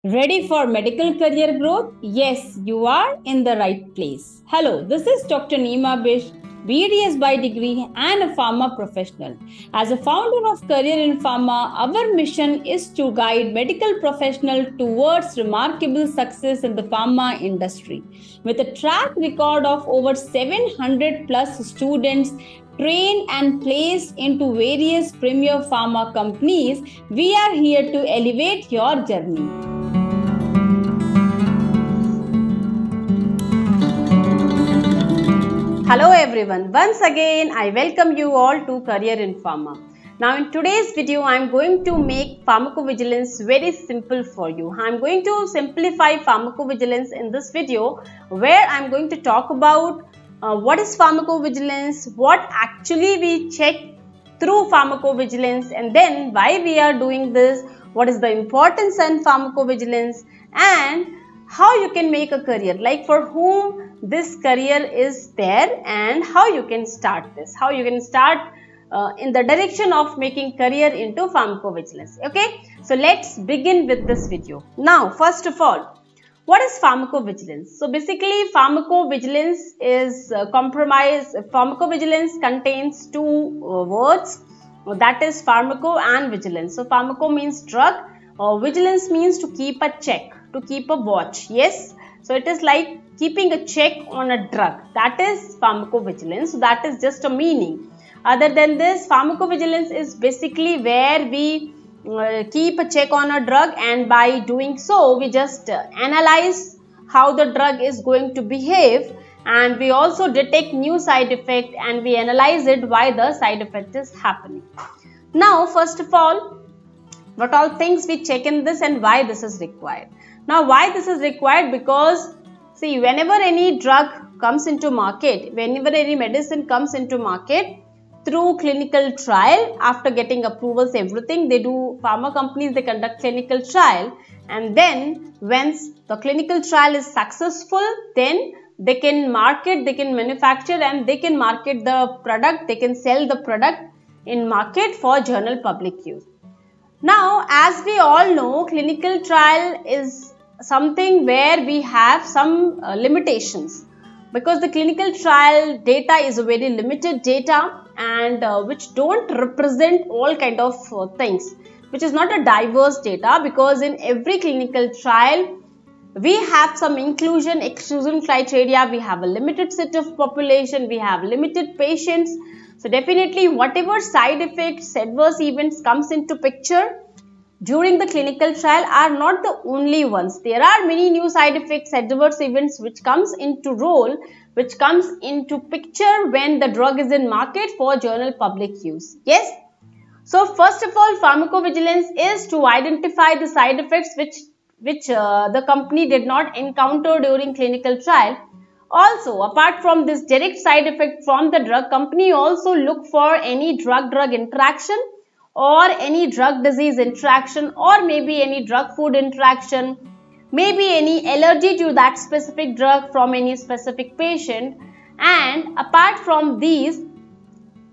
Ready for medical career growth? Yes, you are in the right place. Hello, this is Dr. Neema Bish, BDS by degree and a pharma professional. As a founder of Career in Pharma, our mission is to guide medical professionals towards remarkable success in the pharma industry. With a track record of over 700 plus students trained and placed into various premier pharma companies, we are here to elevate your journey. Hello everyone, once again I welcome you all to Career in Pharma. Now in today's video I am going to make pharmacovigilance very simple for you. I am going to simplify pharmacovigilance in this video where I am going to talk about what is pharmacovigilance, what actually we check through pharmacovigilance, and then why we are doing this, what is the importance in pharmacovigilance, and how you can make a career, like for whom this career is there and how you can start this, how you can start in the direction of making career into pharmacovigilance. Okay, so let's begin with this video. Now first of all, what is pharmacovigilance? So basically pharmacovigilance is pharmacovigilance contains two words, that is pharmaco and vigilance. So pharmaco means drug, vigilance means to keep a check, to keep a watch. Yes, so it is like keeping a check on a drug, that is pharmacovigilance. So that is just a meaning. Other than this, pharmacovigilance is basically where we keep a check on a drug, and by doing so we just analyze how the drug is going to behave, and we also detect new side effect and we analyze it why the side effect is happening. Now first of all, what all things we check in this and why this is required. Now why this is required? Because see, whenever any drug comes into market, whenever any medicine comes into market, through clinical trial, after getting approvals, everything, they do, pharma companies, they conduct clinical trial, and then once the clinical trial is successful, then they can market, they can manufacture, and they can market the product, they can sell the product in market for general public use. Now, as we all know, clinical trial is something where we have some limitations, because the clinical trial data is a very limited data, and which don't represent all kind of things, which is not a diverse data, because in every clinical trial we have some inclusion exclusion criteria, we have a limited set of population, we have limited patients. So definitely whatever side effects, adverse events comes into picture during the clinical trial are not the only ones. There are many new side effects, adverse events which comes into role, which comes into picture when the drug is in market for general public use. Yes. So first of all, pharmacovigilance is to identify the side effects which the company did not encounter during clinical trial. Also, apart from this direct side effect from the drug, company also look for any drug-drug interaction or any drug disease interaction, or maybe any drug food interaction, maybe any allergy to that specific drug from any specific patient. And apart from these,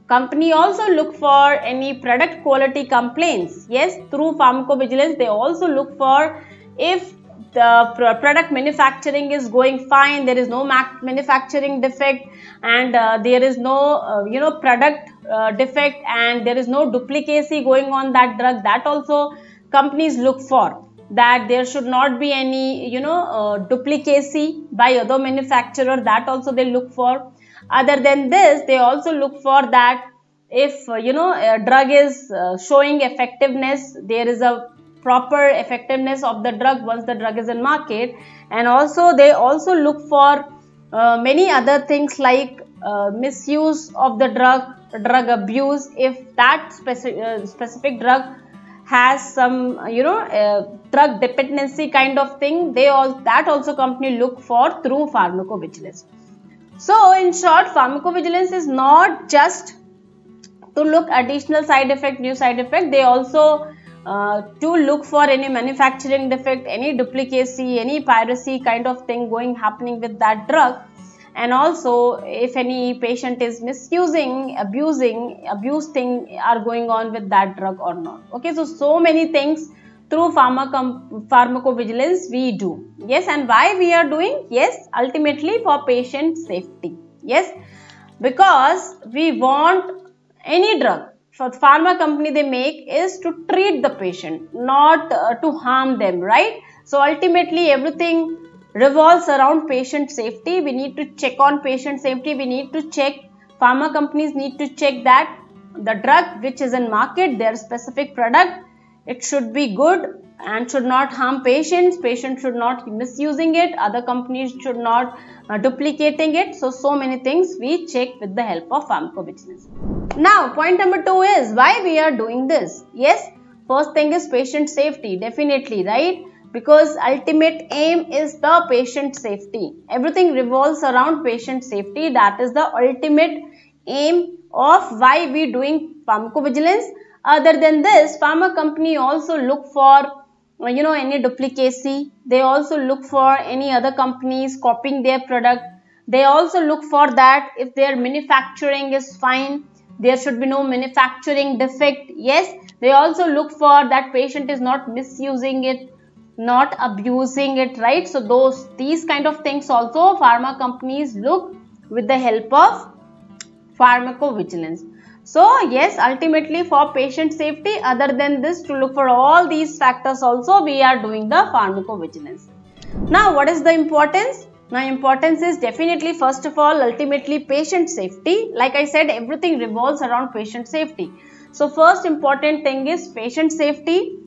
company also look for any product quality complaints. Yes, through pharmacovigilance they also look for if the product manufacturing is going fine, there is no manufacturing defect, and there is no product defect, and there is no duplicacy going on that drug. That also companies look for, that there should not be any duplicacy by other manufacturer. That also they look for. Other than this, they also look for that if a drug is showing effectiveness, there is a proper effectiveness of the drug once the drug is in market. And also they also look for many other things like misuse of the drug abuse. If that specific drug has some drug dependency kind of thing, that also company look for through pharmacovigilance. So in short, pharmacovigilance is not just to look additional side effect, new side effect. They also to look for any manufacturing defect, any duplicacy, any piracy kind of thing happening with that drug, and also if any patient is misusing, abuse thing are going on with that drug or not. Okay, so many things through pharmacovigilance we do. Yes, and why we are doing? Yes, ultimately for patient safety. Yes, because we want any drug for pharma company they make is to treat the patient, not to harm them, right? So ultimately everything revolves around patient safety. We need to check on patient safety. We need to check, pharma companies need to check that the drug which is in market, their specific product, it should be good and should not harm patients. Patients should not misusing it. Other companies should not duplicating it. So many things we check with the help of pharmacovigilance. Now, point number 2 is why we are doing this. Yes, first thing is patient safety, definitely, right? Because ultimate aim is the patient safety. Everything revolves around patient safety. That is the ultimate aim of why we doing pharmacovigilance. Other than this, pharma company also look for any duplicacy. They also look for any other companies copying their product. They also look for that if their manufacturing is fine, there should be no manufacturing defect. Yes, they also look for that patient is not misusing it, not abusing it, right? So these kind of things also pharma companies look with the help of pharmacovigilance. So yes, ultimately for patient safety, other than this, to look for all these factors also we are doing the pharmacovigilance. Now what is the importance? Now importance is definitely first of all ultimately patient safety. Like I said, everything revolves around patient safety. So first important thing is patient safety.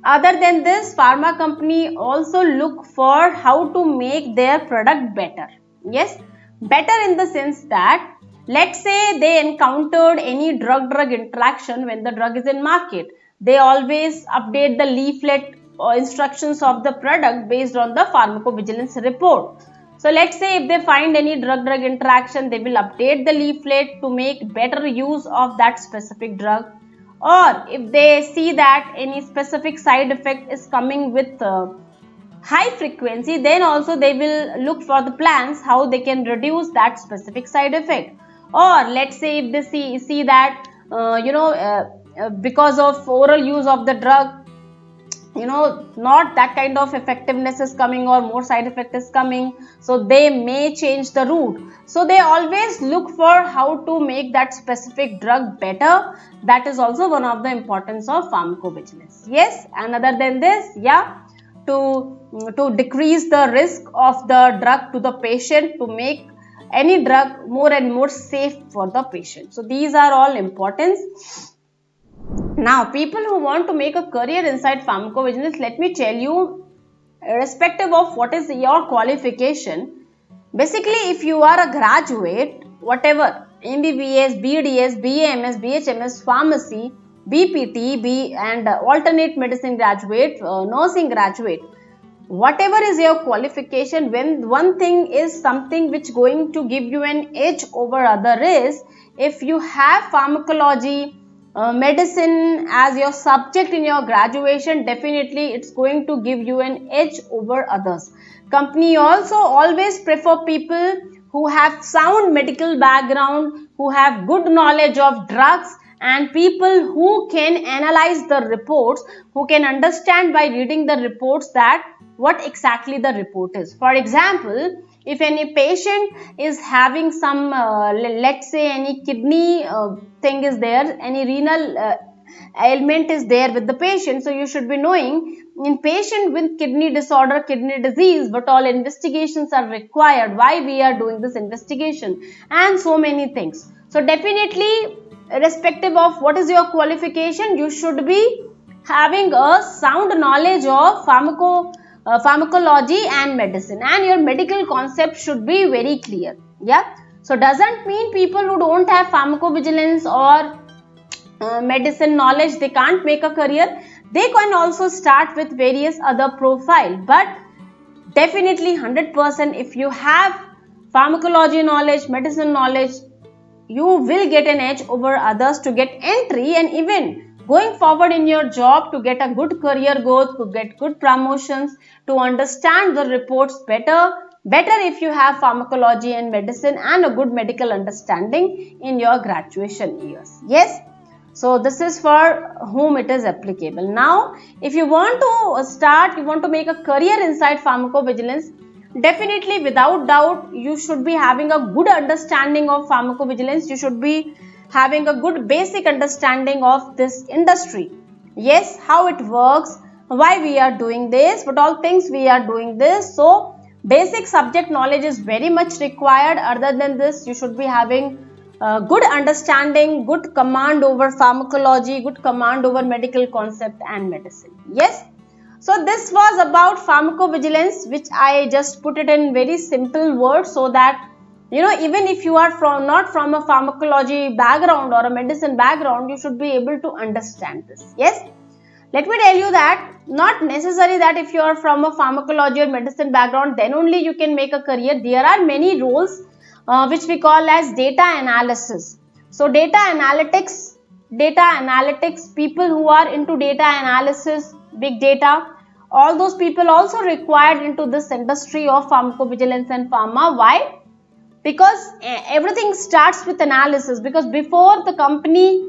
Other than this, pharma company also look for how to make their product better. Yes, better in the sense that let's say they encountered any drug-drug interaction when the drug is in market. They always update the leaflet or instructions of the product based on the pharmacovigilance report. So let's say if they find any drug-drug interaction, they will update the leaflet to make better use of that specific drug. Or if they see that any specific side effect is coming with high frequency, then also they will look for the plans how they can reduce that specific side effect. Or let's say if they see that because of oral use of the drug, not that kind of effectiveness is coming or more side effect is coming, so they may change the route. So they always look for how to make that specific drug better. That is also one of the importance of pharmacovigilance. Yes, and other than this, yeah, to decrease the risk of the drug to the patient, to make any drug more and more safe for the patient. So these are all importance. Now, people who want to make a career inside pharmacovigilance, let me tell you, irrespective of what is your qualification, basically if you are a graduate, whatever, MBBS, BDS, BAMS, BHMS, pharmacy, BPT, and alternate medicine graduate, nursing graduate, whatever is your qualification, when one thing is something which going to give you an edge over other is, if you have pharmacology, medicine as your subject in your graduation, definitely it's going to give you an edge over others. Company also always prefer people who have sound medical background, who have good knowledge of drugs, and people who can analyze the reports, who can understand by reading the reports that what exactly the report is. For example, if any patient is having some, let's say any kidney thing is there, any renal ailment is there with the patient, so you should be knowing in patient with kidney disorder, kidney disease, what all investigations are required, why we are doing this investigation, and so many things. So definitely, irrespective of what is your qualification, you should be having a sound knowledge of pharmacology and medicine, and your medical concept should be very clear. Yeah, so doesn't mean people who don't have pharmacovigilance or medicine knowledge, they can't make a career. They can also start with various other profile, but definitely 100% if you have pharmacology knowledge, medicine knowledge, you will get an edge over others to get entry, and even going forward in your job to get a good career growth, to get good promotions, to understand the reports better if you have pharmacology and medicine and a good medical understanding in your graduation years. Yes. So this is for whom it is applicable. Now, if you want to make a career inside pharmacovigilance, definitely without doubt, you should be having a good understanding of pharmacovigilance. You should be having a good basic understanding of this industry. Yes, how it works, why we are doing this, what all things we are doing this. So basic subject knowledge is very much required. Other than this, you should be having good understanding, good command over pharmacology, good command over medical concept and medicine. Yes. So this was about pharmacovigilance, which I just put it in very simple words so that even if you are not from a pharmacology background or a medicine background, you should be able to understand this. Yes. Let me tell you that not necessary that if you are from a pharmacology or medicine background, then only you can make a career. There are many roles which we call as data analysis. So data analytics, people who are into data analysis, big data, all those people also required into this industry of pharmacovigilance and pharma. Why? Because everything starts with analysis. Because before the company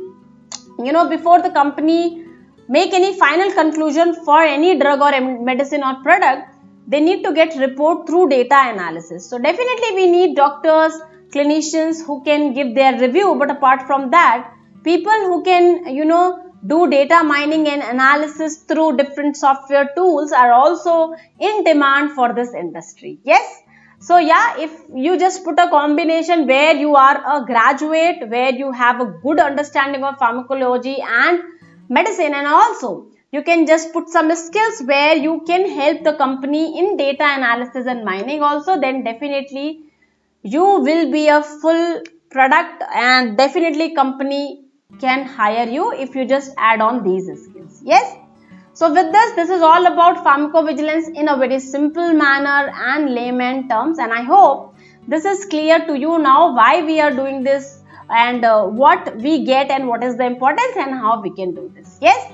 make any final conclusion for any drug or medicine or product, they need to get report through data analysis. So definitely we need doctors, clinicians who can give their review, but apart from that, people who can do data mining and analysis through different software tools are also in demand for this industry. Yes. So yeah, if you just put a combination where you are a graduate, where you have a good understanding of pharmacology and medicine, and also you can just put some skills where you can help the company in data analysis and mining also, then definitely you will be a full product and definitely company can hire you if you just add on these skills. Yes. So with this is all about pharmacovigilance in a very simple manner and layman terms, and I hope this is clear to you now why we are doing this and what we get and what is the importance and how we can do this. Yes.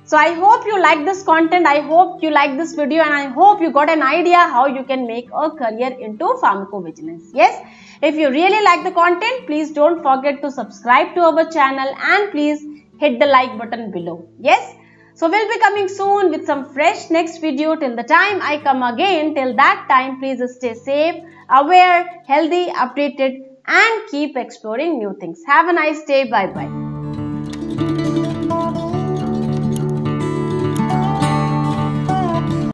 So I hope you like this content, I hope you like this video, and I hope you got an idea how you can make a career into pharmacovigilance. Yes. If you really like the content, please don't forget to subscribe to our channel and please hit the like button below. Yes. So we'll be coming soon with some fresh next video. Till the time I come again, till that time, please stay safe, aware, healthy, updated, and keep exploring new things. Have a nice day. Bye bye.